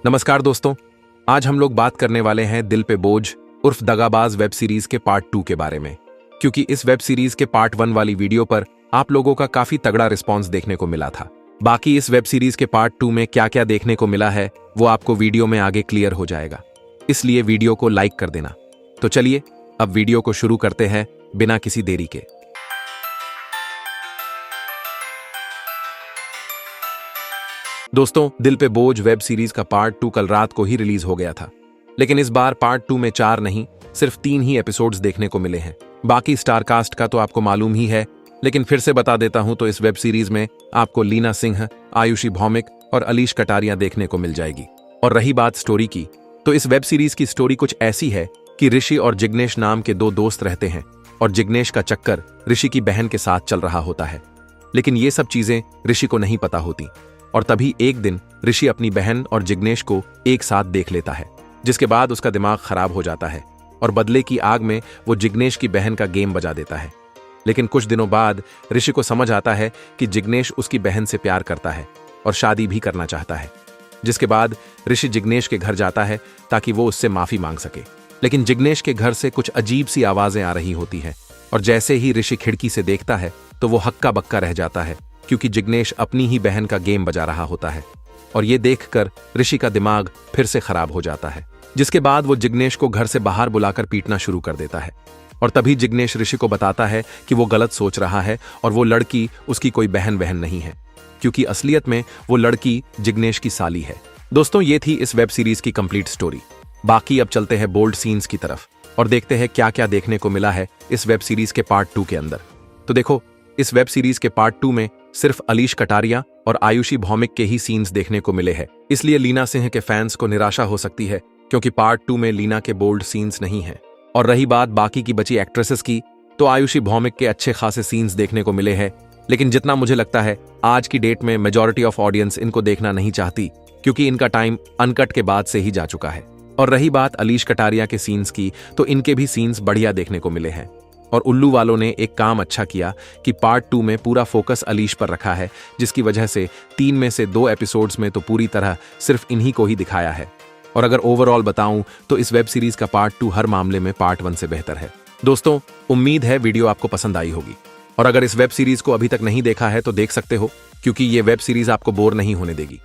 नमस्कार दोस्तों, आज हम लोग बात करने वाले हैं दिल पे बोझ उर्फ दगाबाज वेब सीरीज के पार्ट 2 के बारे में। क्योंकि इस वेब सीरीज के पार्ट 1 वाली वीडियो पर आप लोगों का काफी तगड़ा रिस्पॉन्स देखने को मिला था। बाकी इस वेब सीरीज के पार्ट 2 में क्या क्या देखने को मिला है वो आपको वीडियो में आगे क्लियर हो जाएगा, इसलिए वीडियो को लाइक कर देना। तो चलिए अब वीडियो को शुरू करते हैं बिना किसी देरी के। दोस्तों, दिल पे बोझ वेब सीरीज का पार्ट 2 कल रात को ही रिलीज हो गया था, लेकिन इस बार पार्ट 2 में 4 नहीं सिर्फ 3 ही एपिसोड्स देखने को मिले हैं। बाकी स्टार कास्ट का तो आपको मालूम ही है, लेकिन फिर से बता देता हूं तो इस वेब सीरीज में आपको लीना सिंह, आयुषी भौमिक और अलीश कटारिया देखने को मिल जाएगी। और रही बात स्टोरी की, तो इस वेब सीरीज की स्टोरी कुछ ऐसी है कि ऋषि और जिग्नेश नाम के 2 दोस्त रहते हैं और जिग्नेश का चक्कर ऋषि की बहन के साथ चल रहा होता है। लेकिन ये सब चीजें ऋषि को नहीं पता होती और तभी एक दिन ऋषि अपनी बहन और जिग्नेश को एक साथ देख लेता है, जिसके बाद उसका दिमाग खराब हो जाता है और बदले की आग में वो जिग्नेश की बहन का गेम बजा देता है। लेकिन कुछ दिनों बाद ऋषि को समझ आता है कि जिग्नेश उसकी बहन से प्यार करता है और शादी भी करना चाहता है, जिसके बाद ऋषि जिग्नेश के घर जाता है ताकि वो उससे माफी मांग सके। लेकिन जिग्नेश के घर से कुछ अजीब सी आवाजें आ रही होती हैं और जैसे ही ऋषि खिड़की से देखता है तो वो हक्का बक्का रह जाता है, क्योंकि जिग्नेश अपनी ही बहन का गेम बजा रहा होता है। और ये देखकर ऋषि का दिमाग फिर से खराब हो जाता है, जिसके बाद वो जिग्नेश को घर से बाहर बुलाकर पीटना शुरू कर देता है। और तभी जिग्नेश ऋषि को बताता है कि वो गलत सोच रहा है और वो लड़की उसकी कोई बहन नहीं है, क्योंकि असलियत में वो लड़की जिग्नेश की साली है। दोस्तों, ये थी इस वेब सीरीज की कंप्लीट स्टोरी। बाकी अब चलते हैं बोल्ड सीन्स की तरफ और देखते हैं क्या क्या देखने को मिला है इस वेब सीरीज के पार्ट 2 के अंदर। तो देखो, इस वेब सीरीज के पार्ट 2 में सिर्फ अलीश कटारिया और आयुषी भौमिक के ही सीन्स देखने को मिले हैं, इसलिए लीना सिंह के फैंस को निराशा हो सकती है, क्योंकि पार्ट 2 में लीना के बोल्ड सीन्स नहीं हैं। और रही बात बाकी की बची एक्ट्रेसेस की, तो आयुषी भौमिक के अच्छे खासे सीन्स देखने को मिले हैं, लेकिन जितना मुझे लगता है आज की डेट में मेजॉरिटी ऑफ ऑडियंस इनको देखना नहीं चाहती, क्योंकि इनका टाइम अनकट के बाद से ही जा चुका है। और रही बात अलीश कटारिया के सीन्स की, तो इनके भी सीन्स बढ़िया देखने को मिले हैं। और उल्लू वालों ने एक काम अच्छा किया कि पार्ट 2 में पूरा फोकस अलीश पर रखा है, जिसकी वजह से 3 में से 2 एपिसोड्स में तो पूरी तरह सिर्फ इन्हीं को ही दिखाया है। और अगर ओवरऑल बताऊं तो इस वेब सीरीज का पार्ट 2 हर मामले में पार्ट 1 से बेहतर है। दोस्तों, उम्मीद है वीडियो आपको पसंद आई होगी, और अगर इस वेब सीरीज को अभी तक नहीं देखा है तो देख सकते हो, क्योंकि ये वेब सीरीज आपको बोर नहीं होने देगी।